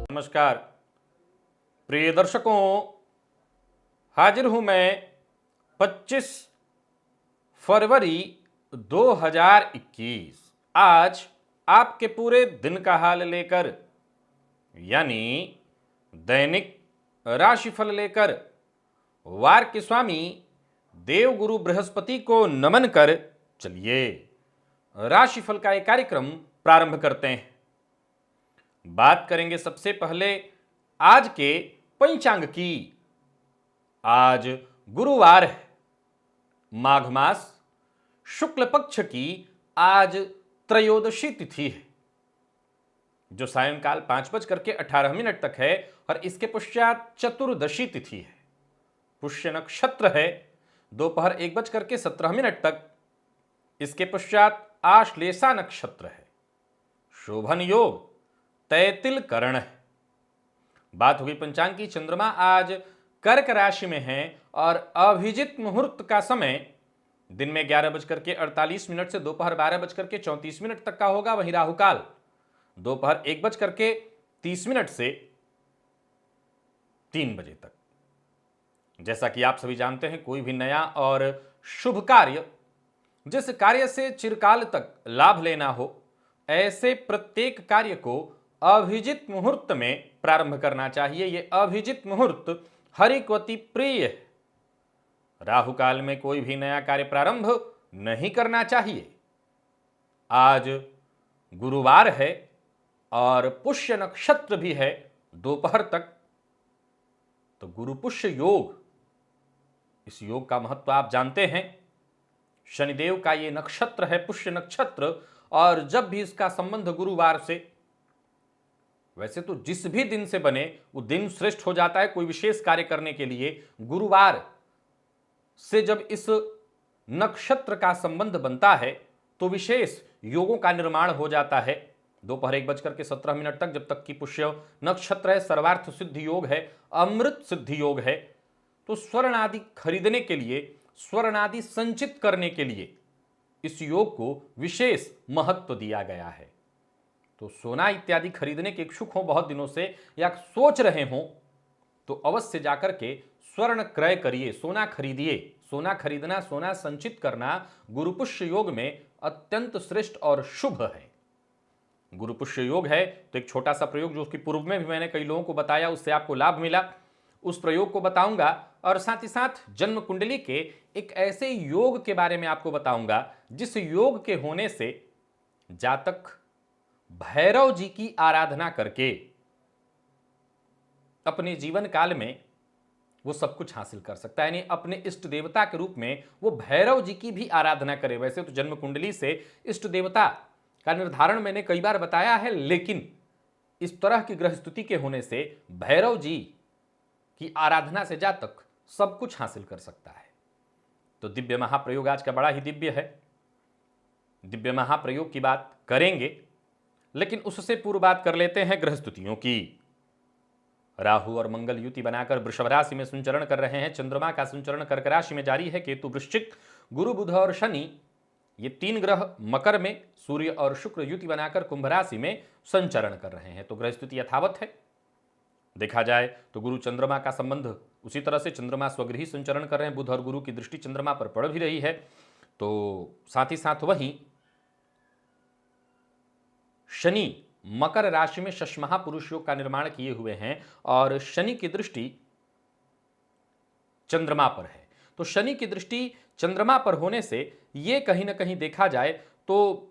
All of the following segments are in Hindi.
नमस्कार प्रिय दर्शकों, हाजिर हूं मैं 25 फरवरी 2021 आज आपके पूरे दिन का हाल लेकर, यानी दैनिक राशिफल लेकर वार के स्वामी देवगुरु बृहस्पति को नमन कर चलिए राशिफल का एक कार्यक्रम प्रारंभ करते हैं। बात करेंगे सबसे पहले आज के पंचांग की। आज गुरुवार है, माघ मास शुक्ल पक्ष की आज त्रयोदशी तिथि है, जो सायंकाल 5:18 तक है और इसके पश्चात चतुर्दशी तिथि है। पुष्य नक्षत्र है दोपहर 1:17 तक, इसके पश्चात आश्लेषा नक्षत्र है। शोभन योग तैतिल करण है। बात होगी पंचांग की। चंद्रमा आज कर्क राशि में है और अभिजित मुहूर्त का समय दिन में 11:48 से दोपहर 12:34 तक का होगा। वहीं राहुकाल दोपहर 1:30 से 3 बजे तक। जैसा कि आप सभी जानते हैं, कोई भी नया और शुभ कार्य, जिस कार्य से चिरकाल तक लाभ लेना हो, ऐसे प्रत्येक कार्य को अभिजित मुहूर्त में प्रारंभ करना चाहिए। यह अभिजित मुहूर्त हरिक्वती प्रिय है। राहु काल में कोई भी नया कार्य प्रारंभ नहीं करना चाहिए। आज गुरुवार है और पुष्य नक्षत्र भी है दोपहर तक, तो गुरु पुष्य योग, इस योग का महत्व आप जानते हैं। शनिदेव का ये नक्षत्र है पुष्य नक्षत्र, और जब भी इसका संबंध गुरुवार से, वैसे तो जिस भी दिन से बने वो दिन श्रेष्ठ हो जाता है कोई विशेष कार्य करने के लिए। गुरुवार से जब इस नक्षत्र का संबंध बनता है तो विशेष योगों का निर्माण हो जाता है। दोपहर 1:17 तक, जब तक कि पुष्य नक्षत्र है, सर्वार्थ सिद्धि योग है, अमृत सिद्धि योग है। तो स्वर्ण आदि खरीदने के लिए, स्वर्ण आदि संचित करने के लिए इस योग को विशेष महत्व दिया गया है। तो सोना इत्यादि खरीदने के इच्छुक हो बहुत दिनों से, या सोच रहे हो, तो अवश्य जाकर के स्वर्ण क्रय करिए, सोना खरीदिए। सोना खरीदना, सोना संचित करना गुरुपुष्य योग में अत्यंत श्रेष्ठ और शुभ है। गुरुपुष्य योग है तो एक छोटा सा प्रयोग, जो उसकी पूर्व में भी मैंने कई लोगों को बताया, उससे आपको लाभ मिला, उस प्रयोग को बताऊंगा। और साथ ही साथ जन्म कुंडली के एक ऐसे योग के बारे में आपको बताऊंगा जिस योग के होने से जातक भैरव जी की आराधना करके अपने जीवन काल में वो सब कुछ हासिल कर सकता है। यानी अपने इष्ट देवता के रूप में वो भैरव जी की भी आराधना करे। वैसे तो जन्म कुंडली से इष्ट देवता का निर्धारण मैंने कई बार बताया है, लेकिन इस तरह की ग्रह स्थिति के होने से भैरव जी की आराधना से जातक सब कुछ हासिल कर सकता है। तो दिव्य महाप्रयोग आज का बड़ा ही दिव्य है। दिव्य महाप्रयोग की बात करेंगे, लेकिन उससे पूर्व बात कर लेते हैं ग्रह स्थितियों की। राहु और मंगल युति बनाकर वृषभ राशि में संचरण कर रहे हैं। चंद्रमा का संचरण कर्क राशि में जारी है। केतु वृश्चिक, गुरु बुध और शनि, ये 3 ग्रह मकर में, सूर्य और शुक्र युति बनाकर कुंभ राशि में संचरण कर रहे हैं। तो ग्रह स्थिति यथावत है। देखा जाए तो गुरु चंद्रमा का संबंध उसी तरह से, चंद्रमा स्वगृही संचरण कर रहे हैं। बुध और गुरु की दृष्टि चंद्रमा पर पड़ भी रही है। तो साथ ही साथ वहीं शनि मकर राशि में शश महापुरुष योग का निर्माण किए हुए हैं और शनि की दृष्टि चंद्रमा पर है। तो शनि की दृष्टि चंद्रमा पर होने से यह कहीं ना कहीं देखा जाए तो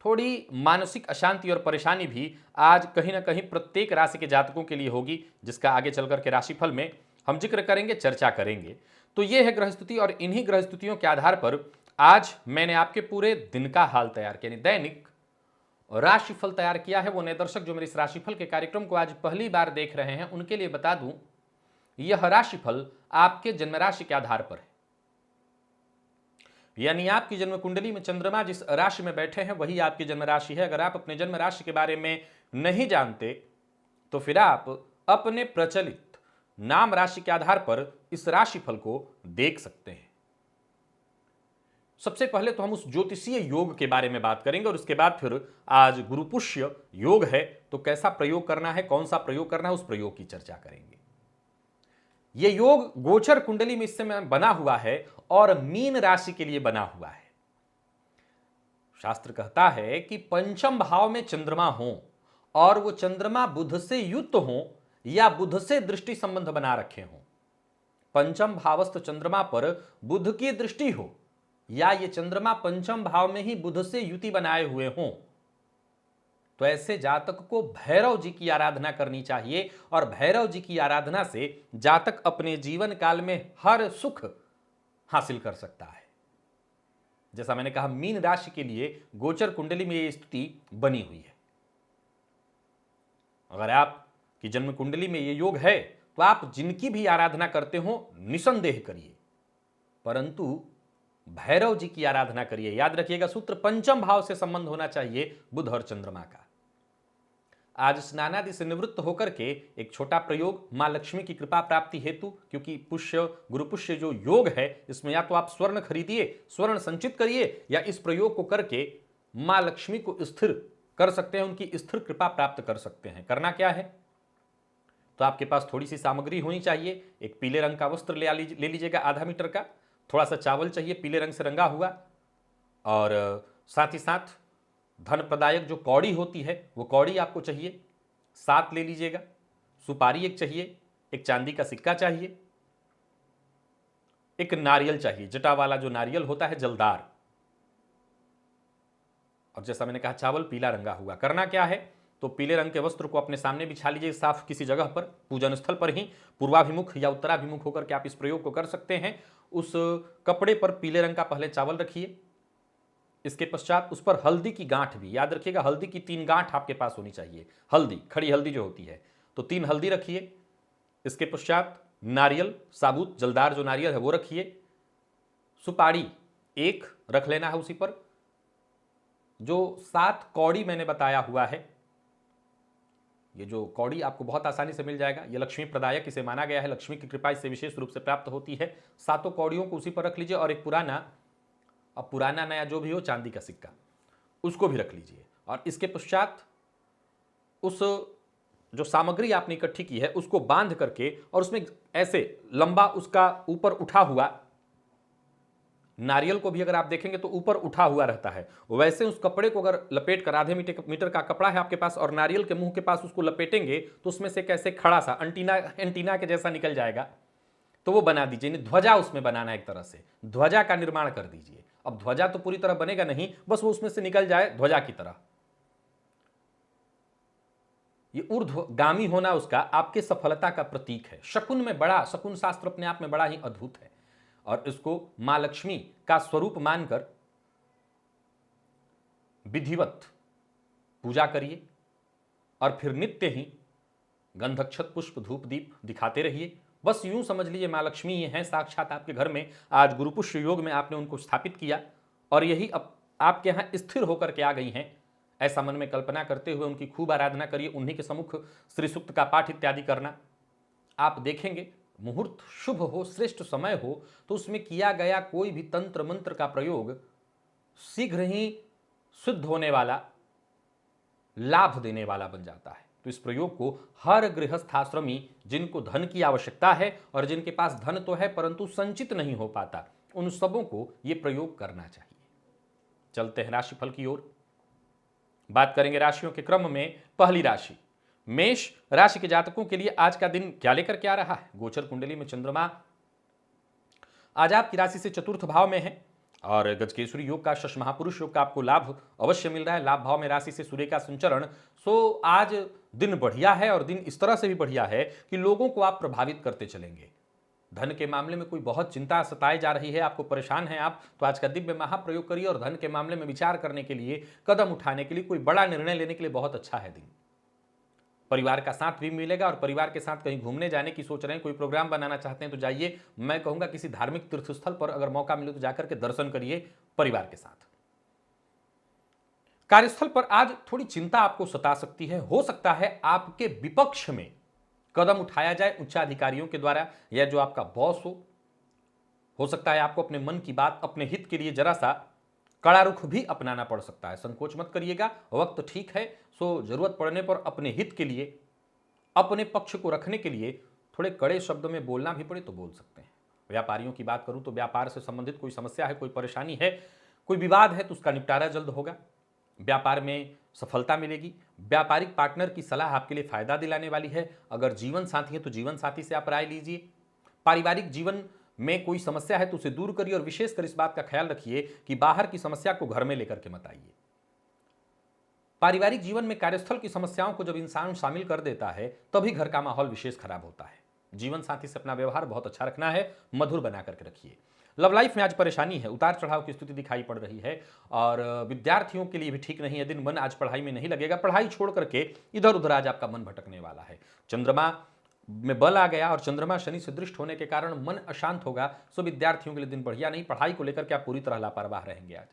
थोड़ी मानसिक अशांति और परेशानी भी आज कहीं ना कहीं प्रत्येक राशि के जातकों के लिए होगी, जिसका आगे चलकर के राशिफल में हम जिक्र करेंगे, चर्चा करेंगे। तो यह है ग्रह स्थिति, और इन्हीं ग्रह स्थितियों के आधार पर आज मैंने आपके पूरे दिन का हाल तैयार किया, दैनिक राशिफल तैयार किया है। वो नए दर्शक जो मेरे इस राशिफल के कार्यक्रम को आज पहली बार देख रहे हैं, उनके लिए बता दूं, यह राशिफल आपके जन्म राशि के आधार पर है। यानी आपकी जन्म कुंडली में चंद्रमा जिस राशि में बैठे हैं वही आपकी जन्म राशि है। अगर आप अपने जन्म राशि के बारे में नहीं जानते तो फिर आप अपने प्रचलित नाम राशि के आधार पर इस राशिफल को देख सकते हैं। सबसे पहले तो हम उस ज्योतिषीय योग के बारे में बात करेंगे और उसके बाद फिर आज गुरुपुष्य योग है तो कैसा प्रयोग करना है, कौन सा प्रयोग करना है, उस प्रयोग की चर्चा करेंगे। यह योग गोचर कुंडली में इस समय बना हुआ है और मीन राशि के लिए बना हुआ है। शास्त्र कहता है कि पंचम भाव में चंद्रमा हो और वो चंद्रमा बुध से युक्त हो या बुध से दृष्टि संबंध बना रखे हो, पंचम भावस्थ चंद्रमा पर बुध की दृष्टि हो या ये चंद्रमा पंचम भाव में ही बुध से युति बनाए हुए हों, तो ऐसे जातक को भैरव जी की आराधना करनी चाहिए और भैरव जी की आराधना से जातक अपने जीवन काल में हर सुख हासिल कर सकता है। जैसा मैंने कहा, मीन राशि के लिए गोचर कुंडली में यह स्थिति बनी हुई है। अगर आपकी जन्म कुंडली में यह योग है तो आप जिनकी भी आराधना करते हो निसंदेह करिए, परंतु भैरव जी की आराधना करिए। याद रखिएगा, सूत्र पंचम भाव से संबंध होना चाहिए बुध और चंद्रमा का। आज स्नानादि से निवृत्त होकर के एक छोटा प्रयोग मां लक्ष्मी की कृपा प्राप्ति हेतु, क्योंकि पुष्य गुरुपुष्य जो योग है इसमें या तो आप स्वर्ण खरीदिए, स्वर्ण संचित करिए, या इस प्रयोग को करके मां लक्ष्मी को स्थिर कर सकते हैं, उनकी स्थिर कृपा प्राप्त कर सकते हैं। करना क्या है, तो आपके पास थोड़ी सी सामग्री होनी चाहिए। एक पीले रंग का वस्त्र ले लीजिएगा आधा मीटर का, थोड़ा सा चावल चाहिए पीले रंग से रंगा हुआ, और साथ ही साथ धन प्रदायक जो कौड़ी होती है वो कौड़ी आपको चाहिए, 7 ले लीजिएगा। सुपारी एक चाहिए, एक चांदी का सिक्का चाहिए, एक नारियल चाहिए, जटा वाला जो नारियल होता है जलदार, और जैसा मैंने कहा चावल पीला रंगा हुआ। करना क्या है, तो पीले रंग के वस्त्र को अपने सामने बिछा लीजिए, साफ किसी जगह पर, पूजन स्थल पर ही, पूर्वाभिमुख या उत्तराभिमुख होकर के आप इस प्रयोग को कर सकते हैं। उस कपड़े पर पीले रंग का पहले चावल रखिए, इसके पश्चात उस पर हल्दी की गांठ भी, याद रखिएगा हल्दी की 3 गांठ आपके पास होनी चाहिए, हल्दी, खड़ी हल्दी जो होती है, तो 3 हल्दी रखिए। इसके पश्चात नारियल, साबुत जलदार जो नारियल है वो रखिए। सुपारी 1 रख लेना है उसी पर। जो 7 कौड़ी मैंने बताया हुआ है, ये जो कौड़ी आपको बहुत आसानी से मिल जाएगा, ये लक्ष्मी प्रदायक इसे माना गया है, लक्ष्मी की कृपा इससे विशेष रूप से प्राप्त होती है। 7 कौड़ियों को उसी पर रख लीजिए, और एक पुराना नया जो भी हो चांदी का सिक्का उसको भी रख लीजिए। और इसके पश्चात उस जो सामग्री आपने इकट्ठी की है उसको बांध करके, और उसमें ऐसे लंबा उसका ऊपर उठा हुआ, नारियल को भी अगर आप देखेंगे तो ऊपर उठा हुआ रहता है, वैसे उस कपड़े को अगर लपेट कर, आधे मीटर का कपड़ा है आपके पास और नारियल के मुंह के पास उसको लपेटेंगे तो उसमें से कैसे खड़ा सा एंटीना के जैसा निकल जाएगा, तो वो बना दीजिए। ध्वजा उसमें बनाना, एक तरह से ध्वजा का निर्माण कर दीजिए। अब ध्वजा तो पूरी तरह बनेगा नहीं, बस वो उसमें से निकल जाए ध्वजा की तरह। ये ऊर्ध्वगामी होना उसका आपके सफलता का प्रतीक है। शकुन में बड़ा, शकुन शास्त्र अपने आप में बड़ा ही अद्भुत है, और इसको मां लक्ष्मी का स्वरूप मानकर विधिवत पूजा करिए, और फिर नित्य ही गंधक्षत पुष्प धूप दीप दिखाते रहिए। बस यूं समझ लीजिए मां लक्ष्मी ये हैं साक्षात आपके घर में। आज गुरुपुष्य योग में आपने उनको स्थापित किया और यही अब आपके यहाँ स्थिर होकर के आ गई हैं, ऐसा मन में कल्पना करते हुए उनकी खूब आराधना करिए। उन्हीं के सम्मुख श्री सूक्त का पाठ इत्यादि करना। आप देखेंगे मुहूर्त शुभ हो, श्रेष्ठ समय हो, तो उसमें किया गया कोई भी तंत्र मंत्र का प्रयोग शीघ्र ही सिद्ध होने वाला, लाभ देने वाला बन जाता है। तो इस प्रयोग को हर गृहस्थाश्रमी जिनको धन की आवश्यकता है और जिनके पास धन तो है परंतु संचित नहीं हो पाता, उन सबों को यह प्रयोग करना चाहिए। चलते हैं राशिफल की ओर। बात करेंगे राशियों के क्रम में। पहली राशि मेष राशि के जातकों के लिए आज का दिन क्या लेकर के आ रहा है। गोचर कुंडली में चंद्रमा आज आपकी राशि से चतुर्थ भाव में है और गजकेसरी योग का, शश महापुरुष योग का आपको लाभ अवश्य मिल रहा है। लाभ भाव में राशि से सूर्य का संचरण। सो आज दिन बढ़िया है और दिन इस तरह से भी बढ़िया है कि लोगों को आप प्रभावित करते चलेंगे। धन के मामले में कोई बहुत चिंता सताई जा रही है, आपको परेशान है आप, तो आज का दिव्य महाप्रयोग करिए और धन के मामले में विचार करने के लिए, कदम उठाने के लिए, कोई बड़ा निर्णय लेने के लिए बहुत अच्छा है दिन। परिवार का साथ भी मिलेगा और परिवार के साथ कहीं घूमने जाने की सोच रहे हैं, कोई प्रोग्राम बनाना चाहते हैं तो जाइए। मैं कहूंगा किसी धार्मिक तीर्थस्थल पर अगर मौका मिले तो जाकर के दर्शन करिए परिवार के साथ। कार्यस्थल पर आज थोड़ी चिंता आपको सता सकती है। हो सकता है आपके विपक्ष में कदम उठाया जाए उच्चाधिकारियों के द्वारा, या जो आपका बॉस हो हो सकता है आपको अपने मन की बात, अपने हित के लिए जरा सा कड़ा रुख भी अपनाना पड़ सकता है। संकोच मत करिएगा, वक्त ठीक है। सो जरूरत पड़ने पर अपने हित के लिए, अपने पक्ष को रखने के लिए थोड़े कड़े शब्दों में बोलना भी पड़े तो बोल सकते हैं। व्यापारियों की बात करूं तो व्यापार से संबंधित कोई समस्या है, कोई परेशानी है, कोई विवाद है तो उसका निपटारा जल्द होगा। व्यापार में सफलता मिलेगी। व्यापारिक पार्टनर की सलाह आपके लिए फायदा दिलाने वाली है। अगर जीवन साथी है तो जीवन साथी से आप राय लीजिए। पारिवारिक जीवन में कोई समस्या है तो उसे दूर करिए और विशेषकर इस बात का ख्याल रखिए कि बाहर की समस्या को घर में लेकर के मत आइए। पारिवारिक जीवन में कार्यस्थल की समस्याओं को जब इंसान शामिल कर देता है तभी घर का माहौल विशेष खराब होता है। जीवन साथी से अपना व्यवहार बहुत अच्छा रखना है, मधुर बना करके रखिए। लव लाइफ में आज परेशानी है, उतार चढ़ाव की स्थिति दिखाई पड़ रही है और विद्यार्थियों के लिए भी ठीक नहीं है दिन। मन आज पढ़ाई में नहीं लगेगा, पढ़ाई छोड़ करके इधर उधर आज आपका मन भटकने वाला है। चंद्रमा में बल आ गया और चंद्रमा शनि से दृष्ट होने के कारण मन अशांत होगा। सो विद्यार्थियों के लिए दिन बढ़िया नहीं, पढ़ाई को लेकर के आप पूरी तरह लापरवाह रहेंगे। आज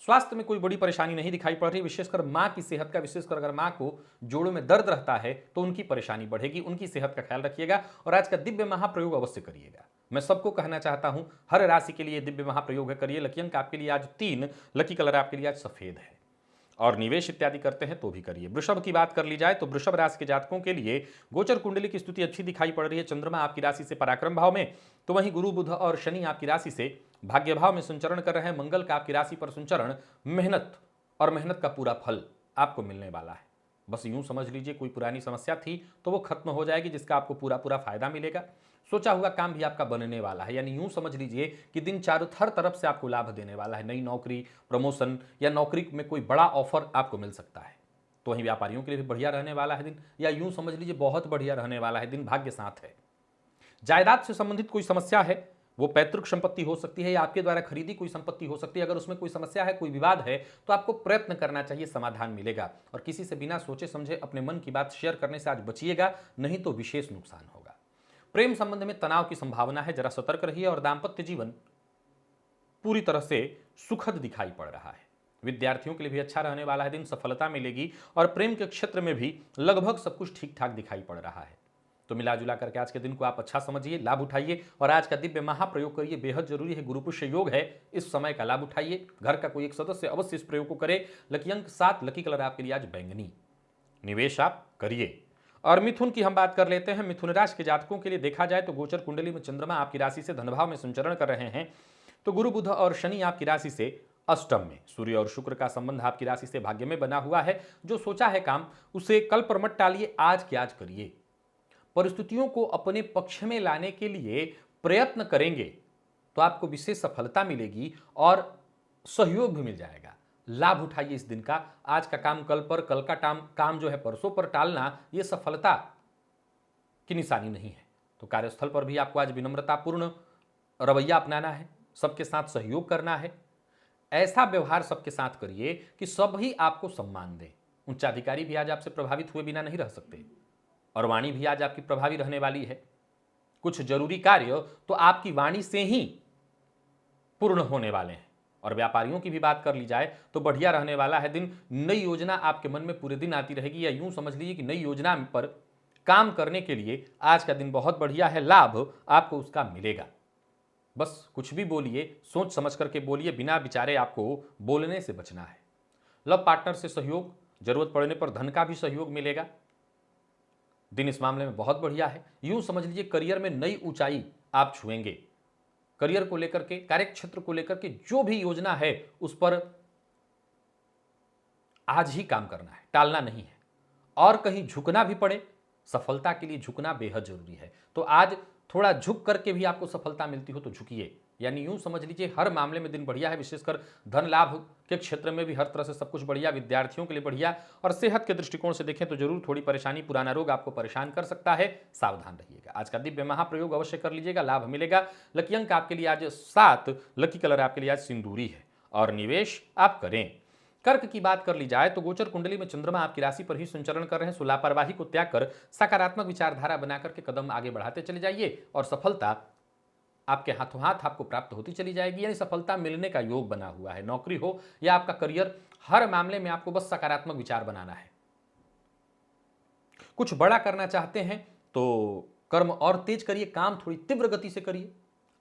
स्वास्थ्य में कोई बड़ी परेशानी नहीं दिखाई पड़ रही, विशेषकर मां की सेहत का। विशेषकर अगर मां को जोड़ों में दर्द रहता है तो उनकी परेशानी बढ़ेगी, उनकी सेहत का ख्याल रखिएगा और आज का दिव्य महाप्रयोग अवश्य करिएगा। मैं सबको कहना चाहता हूं हर राशि के लिए दिव्य महाप्रयोग है, करिए। लकी अंक आपके लिए आज 3, लकी कलर आपके लिए आज सफेद है और निवेश इत्यादि करते हैं तो भी करिए। वृषभ की बात कर ली जाए तो वृषभ राशि के जातकों के लिए गोचर कुंडली की स्थिति अच्छी दिखाई पड़ रही है। चंद्रमा आपकी राशि से पराक्रम भाव में, तो वहीं गुरु बुध और शनि आपकी राशि से भाग्य भाव में संचरण कर रहे हैं। मंगल का आपकी राशि पर संचरण मेहनत और मेहनत का पूरा फल आपको मिलने वाला है। बस यूं समझ लीजिए कोई पुरानी समस्या थी तो वो खत्म हो जाएगी, जिसका आपको पूरा पूरा फायदा मिलेगा। सोचा हुआ काम भी आपका बनने वाला है, यानी यूं समझ लीजिए कि दिन चारों हर तरफ से आपको लाभ देने वाला है। नई नौकरी, प्रमोशन या नौकरी में कोई बड़ा ऑफर आपको मिल सकता है। तो वहीं व्यापारियों के लिए भी बढ़िया रहने वाला है दिन, या यूं समझ लीजिए बहुत बढ़िया रहने वाला है दिन, भाग्य साथ है। जायदाद से संबंधित कोई समस्या है, वो पैतृक संपत्ति हो सकती है या आपके द्वारा खरीदी कोई संपत्ति हो सकती है। अगर उसमें कोई समस्या है, कोई विवाद है तो आपको प्रयत्न करना चाहिए, समाधान मिलेगा। और किसी से बिना सोचे समझे अपने मन की बात शेयर करने से आज बचिएगा, नहीं तो विशेष नुकसान होगा। प्रेम संबंध में तनाव की संभावना है, जरा सतर्क रहिए। और दाम्पत्य जीवन पूरी तरह से सुखद दिखाई पड़ रहा है। विद्यार्थियों के लिए भी अच्छा रहने वाला है दिन, सफलता मिलेगी और प्रेम के क्षेत्र में भी लगभग सब कुछ ठीक ठाक दिखाई पड़ रहा है। तो मिला जुला करके आज के दिन को आप अच्छा समझिए, लाभ उठाइए और आज का दिव्य महाप्रयोग करिए, बेहद जरूरी है। गुरु पुष्य योग है, इस समय का लाभ उठाइए। घर का कोई एक सदस्य अवश्य इस प्रयोग को करे। लकी अंक 7, लकी कलर आपके लिए आज बैंगनी। निवेश आप करिए। और मिथुन की हम बात कर लेते हैं। मिथुन राशि के जातकों के लिए देखा जाए तो गोचर कुंडली में चंद्रमा आपकी राशि से धनभाव में संचरण कर रहे हैं, तो गुरु बुध और शनि आपकी राशि से अष्टम में। सूर्य और शुक्र का संबंध आपकी राशि से भाग्य में बना हुआ है। जो सोचा है काम उसे कल पर मत टालिए, आज के आज करिए। परिस्थितियों को अपने पक्ष में लाने के लिए प्रयत्न करेंगे तो आपको विशेष सफलता मिलेगी और सहयोग भी मिल जाएगा। लाभ उठाइए इस दिन का। आज का काम कल पर, कल का काम जो है परसों पर टालना, यह सफलता की निशानी नहीं है। तो कार्यस्थल पर भी आपको आज विनम्रतापूर्ण रवैया अपनाना है, सबके साथ सहयोग करना है। ऐसा व्यवहार सबके साथ करिए कि सभी आपको सम्मान दें। उच्चाधिकारी भी आज आपसे प्रभावित हुए बिना नहीं रह सकते और वाणी भी आज आपकी प्रभावी रहने वाली है। कुछ जरूरी कार्य तो आपकी वाणी से ही पूर्ण होने वाले हैं। और व्यापारियों की भी बात कर ली जाए तो बढ़िया रहने वाला है दिन। नई योजना आपके मन में पूरे दिन आती रहेगी, या यूं समझ लीजिए कि नई योजना पर काम करने के लिए आज का दिन बहुत बढ़िया है। लाभ आपको उसका मिलेगा। बस कुछ भी बोलिए सोच समझ करके बोलिए, बिना विचारे आपको बोलने से बचना है। लव पार्टनर से सहयोग, जरूरत पड़ने पर धन का भी सहयोग मिलेगा। दिन इस मामले में बहुत बढ़िया है। यूं समझ लीजिए करियर में नई ऊंचाई आप छुएंगे। करियर को लेकर के, कार्य क्षेत्र को लेकर के जो भी योजना है उस पर आज ही काम करना है, टालना नहीं है। और कहीं झुकना भी पड़े, सफलता के लिए झुकना बेहद जरूरी है। तो आज थोड़ा झुक करके भी आपको सफलता मिलती हो तो झुकिए। यानी यूं समझ लीजिए हर मामले में दिन बढ़िया है। विशेषकर धन लाभ के क्षेत्र में भी हर तरह से सब कुछ बढ़िया, विद्यार्थियों के लिए बढ़िया। और सेहत के दृष्टिकोण से देखें तो जरूर थोड़ी परेशानी, पुराना रोग आपको परेशान कर सकता है, सावधान रहिएगा। आज का दिव्य महाप्रयोग अवश्य कर लीजिएगा, लाभ मिलेगा। लकी अंक आपके लिए आज 7, लकी कलर आपके लिए आज सिंदूरी है और निवेश आप करें। कर्क की बात कर ली जाए तो गोचर कुंडली में चंद्रमा आपकी राशि पर ही संचरण कर रहे हैं। लापरवाही को त्याग कर सकारात्मक विचारधारा बनाकर के कदम आगे बढ़ाते चले जाइए और सफलता आपके हाथों हाथ आपको प्राप्त होती चली जाएगी। यानी सफलता मिलने का योग बना हुआ है। नौकरी हो या आपका करियर, हर मामले में आपको बस सकारात्मक विचार बनाना है। कुछ बड़ा करना चाहते हैं तो कर्म और तेज करिए, काम थोड़ी तीव्र गति से करिए।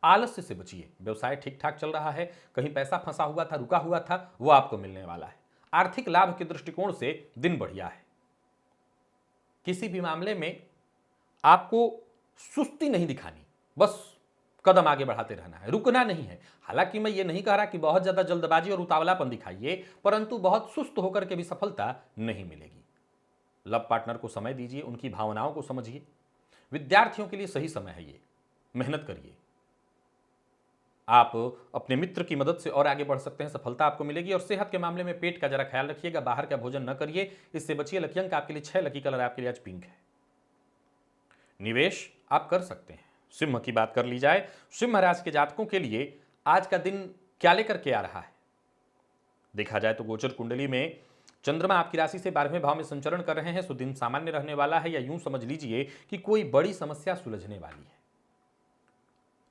आलस्य से बचिए। व्यवसाय ठीक ठाक चल रहा है, कहीं पैसा फंसा हुआ था, रुका हुआ था, वो आपको मिलने वाला है। आर्थिक लाभ के दृष्टिकोण से दिन बढ़िया है। किसी भी मामले में आपको सुस्ती नहीं दिखानी, बस कदम आगे बढ़ाते रहना है, रुकना नहीं है। हालांकि मैं ये नहीं कह रहा कि बहुत ज्यादा जल्दबाजी और उतावलापन दिखाइए, परंतु बहुत सुस्त होकर के भी सफलता नहीं मिलेगी। लव पार्टनर को समय दीजिए, उनकी भावनाओं को समझिए। विद्यार्थियों के लिए सही समय है ये, मेहनत करिए। आप अपने मित्र की मदद से और आगे बढ़ सकते हैं, सफलता आपको मिलेगी। और सेहत के मामले में पेट का जरा ख्याल रखिएगा, बाहर का भोजन न करिए, इससे बचिए। लकी अंक आपके लिए 6, लकी कलर आपके लिए आज पिंक है। निवेश आप कर सकते हैं। सिंह की बात कर ली जाए, सिंह राशि के जातकों के लिए आज का दिन क्या लेकर के आ रहा है? देखा जाए तो गोचर कुंडली में चंद्रमा आपकी राशि से 12वें भाव में संचरण कर रहे हैं, सो दिन सामान्य रहने वाला है, या यूं समझ लीजिए कि कोई बड़ी समस्या सुलझने वाली है।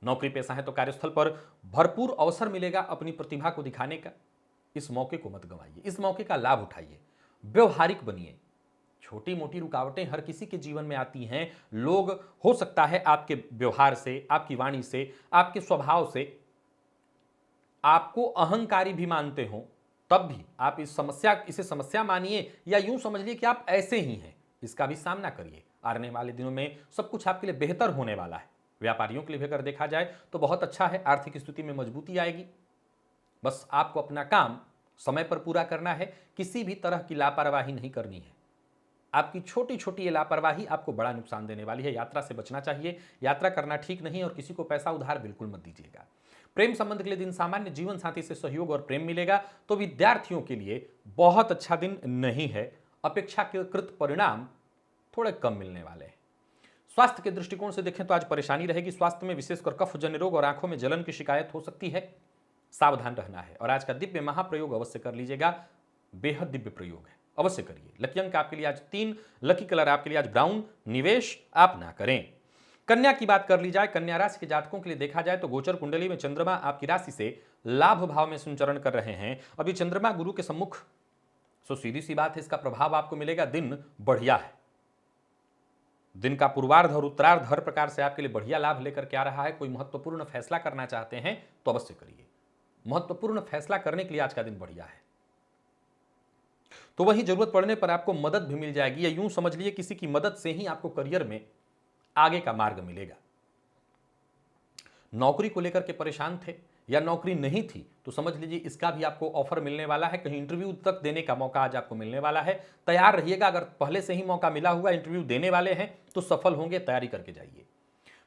नौकरी पेशा है तो कार्यस्थल पर भरपूर अवसर मिलेगा अपनी प्रतिभा को दिखाने का। इस मौके को मत गंवाइए, इस मौके का लाभ उठाइए, व्यवहारिक बनिए। छोटी मोटी रुकावटें हर किसी के जीवन में आती हैं। लोग हो सकता है आपके व्यवहार से, आपकी वाणी से, आपके स्वभाव से आपको अहंकारी भी मानते हो, तब भी आप इसे समस्या मानिए, या यूं समझ लिए कि आप ऐसे ही हैं। इसका भी सामना करिए। आने वाले दिनों में सब कुछ आपके लिए बेहतर होने वाला है। व्यापारियों के लिए भी अगर देखा जाए तो बहुत अच्छा है, आर्थिक स्थिति में मजबूती आएगी। बस आपको अपना काम समय पर पूरा करना है, किसी भी तरह की लापरवाही नहीं करनी है। आपकी छोटी छोटी ये लापरवाही आपको बड़ा नुकसान देने वाली है। यात्रा से बचना चाहिए, यात्रा करना ठीक नहीं, और किसी को पैसा उधार बिल्कुल मत दीजिएगा। प्रेम संबंध के लिए दिन सामान्य, जीवन साथी से सहयोग और प्रेम मिलेगा। तो विद्यार्थियों के लिए बहुत अच्छा दिन नहीं है, अपेक्षाकृत परिणाम थोड़े कम मिलने वाले हैं। स्वास्थ्य के दृष्टिकोण से देखें तो आज परेशानी रहेगी। स्वास्थ्य में विशेषकर कफ जन्य रोग और आंखों में जलन की शिकायत हो सकती है, सावधान रहना है। और आज का दिव्य महाप्रयोग अवश्य कर लीजिएगा, बेहद दिव्य प्रयोग है, अवश्य करिए। लकी अंक आपके लिए आज 3, लकी कलर आपके लिए आज ब्राउन। निवेश आप ना करें। कन्या की बात कर ली जाए, कन्या राशि के जातकों के लिए देखा जाए तो गोचर कुंडली में चंद्रमा आपकी राशि से लाभ भाव में संचरण कर रहे हैं। अभी चंद्रमा गुरु के सम्मुख, सो सीधी सी बात है, इसका प्रभाव आपको मिलेगा। दिन बढ़िया है, दिन का पूर्वार्ध और उत्तरार्ध हर प्रकार से आपके लिए बढ़िया लाभ लेकर के आ रहा है। कोई महत्वपूर्ण फैसला करना चाहते हैं तो अवश्य करिए। महत्वपूर्ण फैसला करने के लिए आज का दिन बढ़िया है। तो वहीं जरूरत पड़ने पर आपको मदद भी मिल जाएगी, या यूं समझ लीजिए किसी की मदद से ही आपको करियर में आगे का मार्ग मिलेगा। नौकरी को लेकर के परेशान थे या नौकरी नहीं थी तो समझ लीजिए इसका भी आपको ऑफर मिलने वाला है। कहीं इंटरव्यू तक देने का मौका आज आपको मिलने वाला है। तैयार रहिएगा, अगर पहले से ही मौका मिला हुआ, इंटरव्यू देने वाले हैं तो सफल होंगे, तैयारी करके जाइए।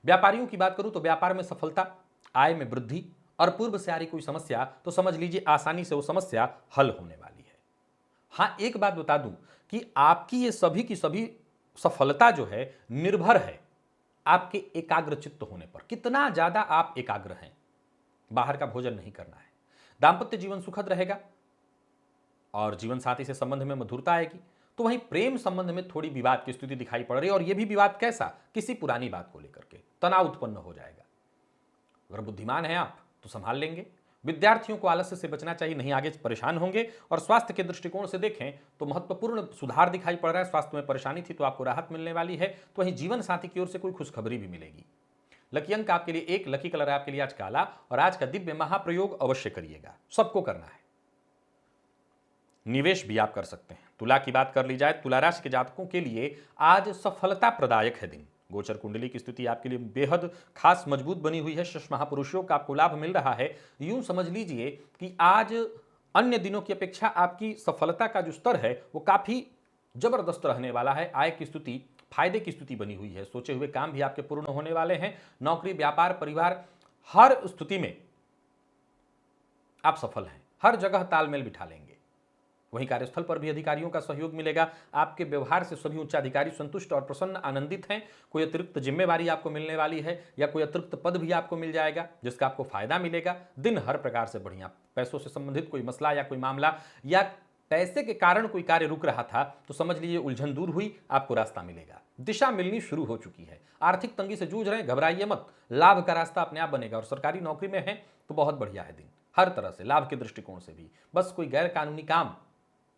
व्यापारियों की बात करूं तो व्यापार में सफलता, आय में वृद्धि, और पूर्व से आ रही कोई समस्या तो समझ लीजिए आसानी से वो समस्या हल होने वाली है। हाँ, एक बात बता दूं कि आपकी ये सभी की सभी सफलता जो है निर्भर है आपके एकाग्रचित्त होने पर। कितना ज्यादा आप एकाग्र हैं। बाहर का भोजन नहीं करना है। दांपत्य जीवन सुखद रहेगा और जीवन साथी से संबंध में मधुरता आएगी। तो वहीं प्रेम संबंध में थोड़ी विवाद की स्थिति दिखाई पड़ रही है, और यह भी विवाद कैसा, किसी पुरानी बात को लेकर के तनाव उत्पन्न हो जाएगा। अगर बुद्धिमान हैं आप तो संभाल लेंगे। विद्यार्थियों को आलस्य से बचना चाहिए, नहीं आगे परेशान होंगे। और स्वास्थ्य के दृष्टिकोण से देखें तो महत्वपूर्ण सुधार दिखाई पड़ रहा है। स्वास्थ्य में परेशानी थी तो आपको राहत मिलने वाली है। तो वहीं जीवन साथी की ओर से कोई खुशखबरी भी मिलेगी। लकी अंक आपके लिए 1, लकी कलर आपके लिए आज काला, और आज का दिव्य महाप्रयोग अवश्य करिएगा, सबको करना है। निवेश भी आप कर सकते हैं। तुला की बात कर ली जाए, तुला राशि के जातकों के लिए आज सफलता प्रदायक है दिन। गोचर कुंडली की स्थिति आपके लिए बेहद खास मजबूत बनी हुई है। षष्ठ महापुरुषों का आपको लाभ मिल रहा है। यूं समझ लीजिए कि आज अन्य दिनों की अपेक्षा आपकी सफलता का जो स्तर है वो काफी जबरदस्त रहने वाला है। आय की स्थिति, फायदे की स्थिति बनी हुई है। सोचे हुए काम भी आपके पूर्ण होने वाले हैं। नौकरी, व्यापार, परिवार, हर स्थिति में आप सफल हैं। हर जगह तालमेल बिठा लेंगे। वहीं कार्यस्थल पर भी अधिकारियों का सहयोग मिलेगा। आपके व्यवहार से सभी उच्चाधिकारी संतुष्ट और प्रसन्न, आनंदित हैं। कोई अतिरिक्त जिम्मेवारी आपको मिलने वाली है या कोई अतिरिक्त पद भी आपको मिल जाएगा जिसका आपको फायदा मिलेगा। दिन हर प्रकार से बढ़िया। पैसों से संबंधित कोई मसला या कोई मामला या पैसे के कारण कोई कार्य रुक रहा था तो समझ लीजिए उलझन दूर हुई, आपको रास्ता मिलेगा। दिशा मिलनी शुरू हो चुकी है। आर्थिक तंगी से जूझ रहे हैं, घबराइए मत, लाभ का रास्ता अपने आप बनेगा। और सरकारी नौकरी में है तो बहुत बढ़िया है दिन, हर तरह से लाभ के दृष्टिकोण से भी। बस कोई गैर कानूनी काम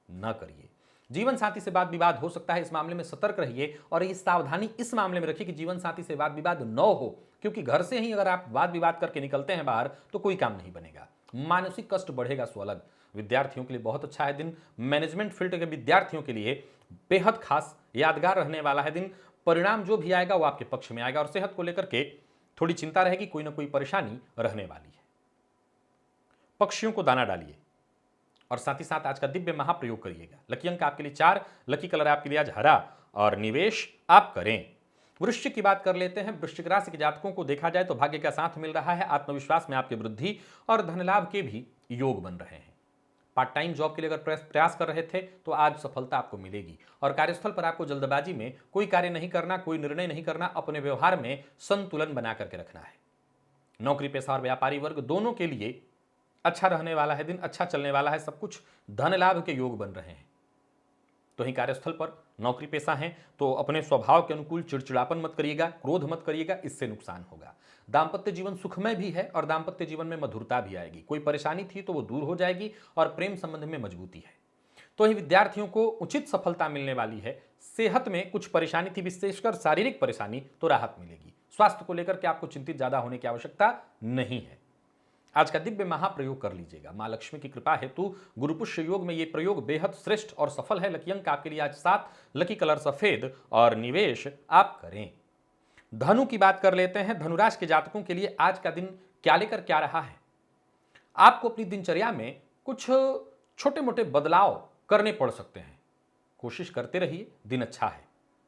न करिए। जीवन साथी से वाद विवाद हो सकता है, इस मामले में सतर्क रहिए और ये सावधानी इस मामले में रखिए कि जीवन साथी से वाद विवाद न हो, क्योंकि घर से ही अगर आप वाद विवाद करके निकलते हैं बाहर तो कोई काम नहीं बनेगा, मानसिक कष्ट बढ़ेगा सो अलग। विद्यार्थियों के लिए बहुत अच्छा है दिन। मैनेजमेंट फील्ड के विद्यार्थियों के लिए बेहद खास यादगार रहने वाला है दिन। परिणाम जो भी आएगा वो आपके पक्ष में आएगा और सेहत को लेकर के थोड़ी चिंता रहेगी, कोई ना कोई परेशानी रहने वाली है। पक्षियों को दाना डालिए और साथ ही साथ आज का दिव्य महाप्रयोग करिएगा। लकी अंक आपके लिए 4, लकी कलर आपके लिए आज हरा और निवेश आप करें। वृश्चिक की बात कर लेते हैं। वृश्चिक राशि के जातकों को देखा जाए तो भाग्य का साथ मिल रहा है, आत्मविश्वास में आपकी वृद्धि और धन लाभ के भी योग बन रहे हैं। पार्ट टाइम जॉब के लिए अगर प्रयास कर रहे थे तो आज सफलता आपको मिलेगी और कार्यस्थल पर आपको जल्दबाजी में कोई कार्य नहीं करना, कोई निर्णय नहीं करना, अपने व्यवहार में संतुलन बना करके रखना है। नौकरी पेशा और व्यापारी वर्ग दोनों के लिए अच्छा रहने वाला है दिन, अच्छा चलने वाला है, सब कुछ धन लाभ के योग बन रहे हैं। तो ही कार्यस्थल पर नौकरी पेशा हैं तो अपने स्वभाव के अनुकूल चिड़चिड़ापन मत करिएगा, क्रोध मत करिएगा, इससे नुकसान होगा। दाम्पत्य जीवन सुखमय भी है और दाम्पत्य जीवन में मधुरता भी आएगी। कोई परेशानी थी तो वो दूर हो जाएगी और प्रेम संबंध में मजबूती है। तो ही विद्यार्थियों को उचित सफलता मिलने वाली है। सेहत में कुछ परेशानी थी, विशेषकर शारीरिक परेशानी, तो राहत मिलेगी। स्वास्थ्य को लेकर के आपको चिंतित ज्यादा होने की आवश्यकता नहीं है। आज का दिव्य महाप्रयोग कर लीजिएगा। मां लक्ष्मी की कृपा हेतु गुरुपुष्य योग में यह प्रयोग बेहद श्रेष्ठ और सफल है। लकी अंक आपके लिए आज 7, लकी कलर सफेद और निवेश आप करें। धनु की बात कर लेते हैं। धनुराशि के जातकों के लिए आज का दिन क्या लेकर क्या रहा है। आपको अपनी दिनचर्या में कुछ छोटे मोटे बदलाव करने पड़ सकते हैं, कोशिश करते रहिए, दिन अच्छा है।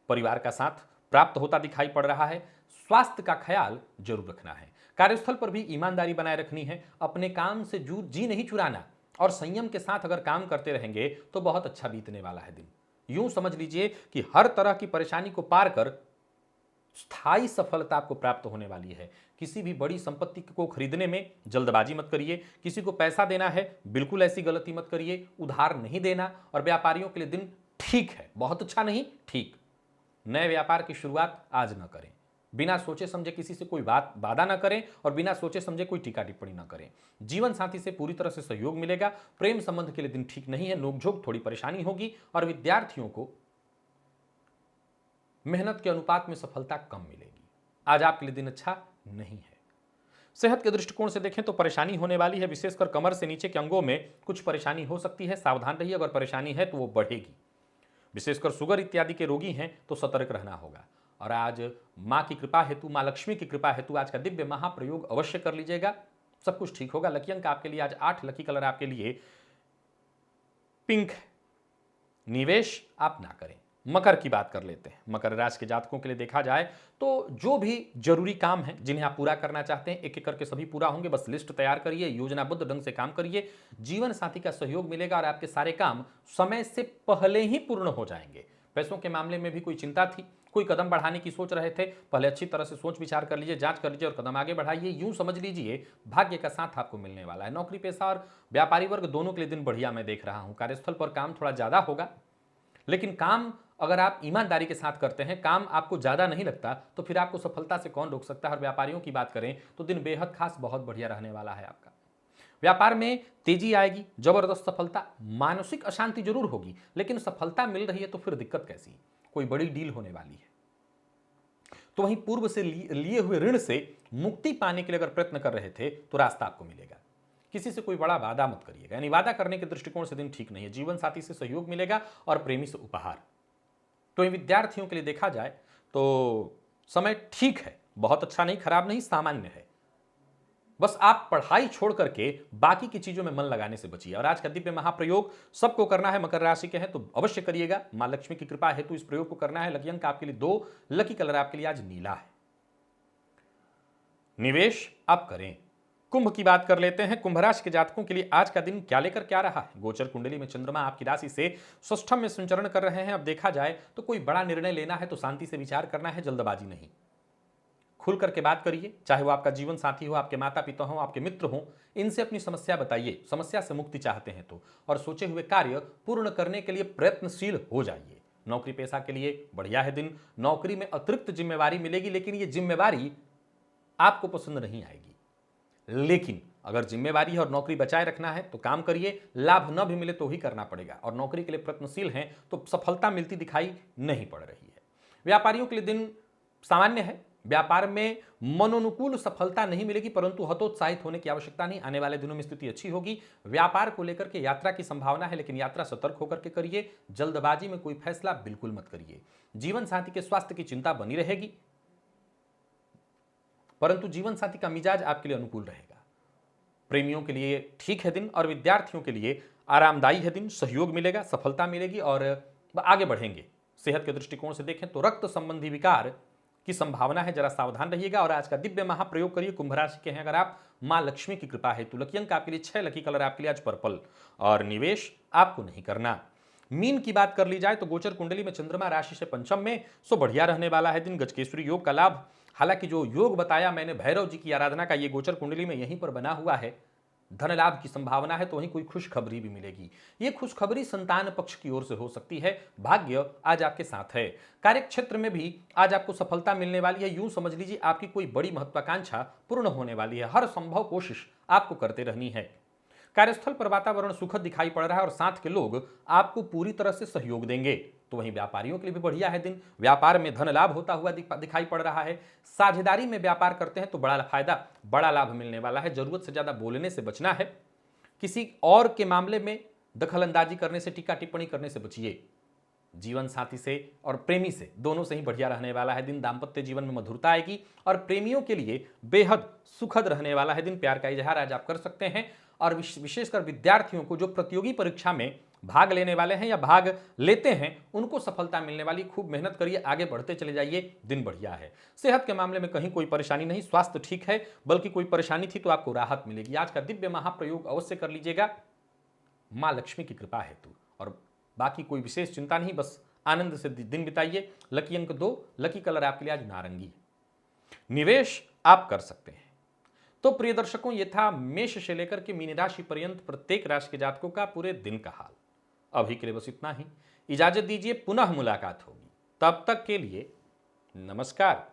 परिवार का साथ प्राप्त होता दिखाई पड़ रहा है। स्वास्थ्य का ख्याल जरूर रखना है। कार्यस्थल पर भी ईमानदारी बनाए रखनी है। अपने काम से जी नहीं चुराना और संयम के साथ अगर काम करते रहेंगे तो बहुत अच्छा बीतने वाला है दिन। यूं समझ लीजिए कि हर तरह की परेशानी को पार कर स्थायी सफलता आपको प्राप्त होने वाली है। किसी भी बड़ी संपत्ति को खरीदने में जल्दबाजी मत करिए। किसी को पैसा देना है, बिल्कुल ऐसी गलती मत करिए। उधार नहीं देना। और व्यापारियों के लिए दिन ठीक है, बहुत अच्छा नहीं, ठीक। नए व्यापार की शुरुआत आज न करें। बिना सोचे समझे किसी से कोई वादा ना करें और बिना सोचे समझे कोई टीका टिप्पणी ना करें। जीवन साथी से पूरी तरह से सहयोग मिलेगा। प्रेम संबंध के लिए दिन ठीक नहीं है, नोकझोंक, थोड़ी परेशानी होगी और विद्यार्थियों को मेहनत के अनुपात में सफलता कम मिलेगी। आज आपके लिए दिन अच्छा नहीं है। सेहत के दृष्टिकोण से देखें तो परेशानी होने वाली है, विशेषकर कमर से नीचे के अंगों में कुछ परेशानी हो सकती है। सावधान रहिए, अगर परेशानी है तो वो बढ़ेगी। विशेषकर शुगर इत्यादि के रोगी हैं तो सतर्क रहना होगा। और आज मां की कृपा हेतु, मां लक्ष्मी की कृपा हेतु आज का दिव्य महाप्रयोग अवश्य कर लीजिएगा, सब कुछ ठीक होगा। लकी अंक आपके लिए आज 8, लकी कलर आपके लिए पिंक है। निवेश आप ना करें। मकर की बात कर लेते हैं। मकर राशि के जातकों के लिए देखा जाए तो जो भी जरूरी काम है जिन्हें आप पूरा करना चाहते हैं, एक एक करके सभी पूरा होंगे। बस लिस्ट तैयार करिए, योजनाबद्ध ढंग से काम करिए। जीवन साथी का सहयोग मिलेगा और आपके सारे काम समय से पहले ही पूर्ण हो जाएंगे। पैसों के मामले में भी कोई चिंता थी, कोई कदम बढ़ाने की सोच रहे थे, पहले अच्छी तरह से सोच विचार कर लीजिए, जांच कर लीजिए और कदम आगे बढ़ाइए। यूं समझ लीजिए भाग्य का साथ आपको मिलने वाला है। नौकरी पेशा और व्यापारी वर्ग दोनों के लिए दिन बढ़िया मैं देख रहा हूं। कार्यस्थल पर काम थोड़ा ज्यादा होगा, लेकिन काम अगर आप ईमानदारी के साथ करते हैं, काम आपको ज्यादा नहीं लगता, तो फिर आपको सफलता से कौन रोक सकता है। और व्यापारियों की बात करें तो दिन बेहद खास, बहुत बढ़िया रहने वाला है आपका। व्यापार में तेजी आएगी, जबरदस्त सफलता। मानसिक अशांति जरूर होगी, लेकिन सफलता मिल रही है तो फिर दिक्कत कैसी। कोई बड़ी डील होने वाली है। तो वहीं पूर्व से लिए हुए ऋण से मुक्ति पाने के लिए अगर प्रयत्न कर रहे थे तो रास्ता आपको मिलेगा। किसी से कोई बड़ा वादा मत करिएगा, यानी वादा करने के दृष्टिकोण से दिन ठीक नहीं है। जीवन साथी से सहयोग मिलेगा और प्रेमी से उपहार। तो इन विद्यार्थियों के लिए देखा जाए तो समय ठीक है, बहुत अच्छा नहीं, खराब नहीं, सामान्य है। बस आप पढ़ाई छोड़ करके बाकी की चीजों में मन लगाने से बचिए। और आज का दिव्य महाप्रयोग सबको करना है। मकर राशि के हैं तो अवश्य करिएगा। मां लक्ष्मी की कृपा हेतु इस प्रयोग को करना है। लकी अंक आपके लिए 2, लकी कलर आपके लिए आज नीला है। निवेश आप करें। कुंभ की बात कर लेते हैं। कुंभ राशि के जातकों के लिए आज का दिन क्या लेकर क्या रहा है। गोचर कुंडली में चंद्रमा आपकी राशि से षष्ठम में संचरण कर रहे हैं। अब देखा जाए तो कोई बड़ा निर्णय लेना है तो शांति से विचार करना है, जल्दबाजी नहीं। खुल करके बात करिए, चाहे वो आपका जीवन साथी हो, आपके माता पिता हो, आपके मित्र हो, इनसे अपनी समस्या बताइए, समस्या से मुक्ति चाहते हैं तो। और सोचे हुए कार्य पूर्ण करने के लिए प्रयत्नशील हो जाइए। नौकरी पेशा के लिए बढ़िया है दिन। नौकरी में अतिरिक्त जिम्मेवारी मिलेगी, लेकिन ये जिम्मेवारी आपको पसंद नहीं आएगी। लेकिन अगर जिम्मेवारी है और नौकरी बचाए रखना है तो काम करिए, लाभ न भी मिले तो ही करना पड़ेगा, और नौकरी के लिए प्रयत्नशील हैं तो सफलता मिलती दिखाई नहीं पड़ रही है। व्यापारियों के लिए दिन सामान्य है। व्यापार में मनोनुकूल सफलता नहीं मिलेगी, परंतु हतोत्साहित होने की आवश्यकता नहीं। आने वाले दिनों में स्थिति अच्छी होगी। व्यापार को लेकर के यात्रा की संभावना है, लेकिन यात्रा सतर्क होकर के करिए। जल्दबाजी में कोई फैसला बिल्कुल मत करिए। जीवन साथी के स्वास्थ्य की चिंता बनी रहेगी, परंतु जीवन साथी का मिजाज आपके लिए अनुकूल रहेगा। प्रेमियों के लिए ठीक है दिन, और विद्यार्थियों के लिए आरामदायी है दिन। सहयोग मिलेगा, सफलता मिलेगी और आगे बढ़ेंगे। सेहत के दृष्टिकोण से देखें तो रक्त संबंधी विकार की संभावना है, जरा सावधान रहिएगा। और आज का दिव्य महाप्रयोग करिए। कुंभ राशि के हैं अगर आप, मां लक्ष्मी की कृपा है तो लकी अंक आपके लिए 6, लकी कलर आपके लिए आज पर्पल, और निवेश आपको नहीं करना। मीन की बात कर ली जाए तो गोचर कुंडली में चंद्रमा राशि से पंचम में, सो बढ़िया रहने वाला है दिन। गजकेसरी योग का लाभ, हालांकि जो योग बताया मैंने भैरव जी की आराधना का, ये गोचर कुंडली में यहीं पर बना हुआ है। धन लाभ की संभावना है तो वहीं कोई खुशखबरी भी मिलेगी। ये खुशखबरी संतान पक्ष की ओर से हो सकती है। भाग्य आज आपके साथ है। कार्य क्षेत्र में भी आज आपको सफलता मिलने वाली है। यूं समझ लीजिए आपकी कोई बड़ी महत्वाकांक्षा पूर्ण होने वाली है। हर संभव कोशिश आपको करते रहनी है। कार्यस्थल पर वातावरण सुखद दिखाई पड़ रहा है और साथ के लोग आपको पूरी तरह से सहयोग देंगे। तो वहीं व्यापारियों के लिए भी बढ़िया है दिन। व्यापार में धन लाभ होता हुआ दिखाई पड़ रहा है। साझेदारी में व्यापार करते हैं तो बड़ा फायदा, बड़ा लाभ मिलने वाला है। जरूरत से ज्यादा बोलने से बचना है। किसी और के मामले में दखल अंदाजी करने से, टीका टिप्पणी करने से बचिए। जीवन साथी से और प्रेमी से, दोनों से ही बढ़िया रहने वाला है दिन। दाम्पत्य जीवन में मधुरता आएगी और प्रेमियों के लिए बेहद सुखद रहने वाला है दिन। प्यार का इजहार आज आप कर सकते हैं। और विशेषकर विद्यार्थियों को जो प्रतियोगी परीक्षा में भाग लेने वाले हैं या भाग लेते हैं, उनको सफलता मिलने वाली। खूब मेहनत करिए, आगे बढ़ते चले जाइए, दिन बढ़िया है। सेहत के मामले में कहीं कोई परेशानी नहीं, स्वास्थ्य ठीक है, बल्कि कोई परेशानी थी तो आपको राहत मिलेगी। आज का दिव्य महाप्रयोग अवश्य कर लीजिएगा, मां लक्ष्मी की कृपा हेतु। और बाकी कोई विशेष चिंता नहीं, बस आनंद से दिन बिताइए। लकी अंक 2, लकी कलर आपके लिए आज नारंगी है। निवेश आप कर सकते हैं। तो प्रिय दर्शकों, ये था मेष से लेकर के मीन राशि पर्यंत प्रत्येक राशि के जातकों का पूरे दिन का हाल। अभी के लिए बस इतना ही। इजाजत दीजिए, पुनः मुलाकात होगी। तब तक के लिए नमस्कार।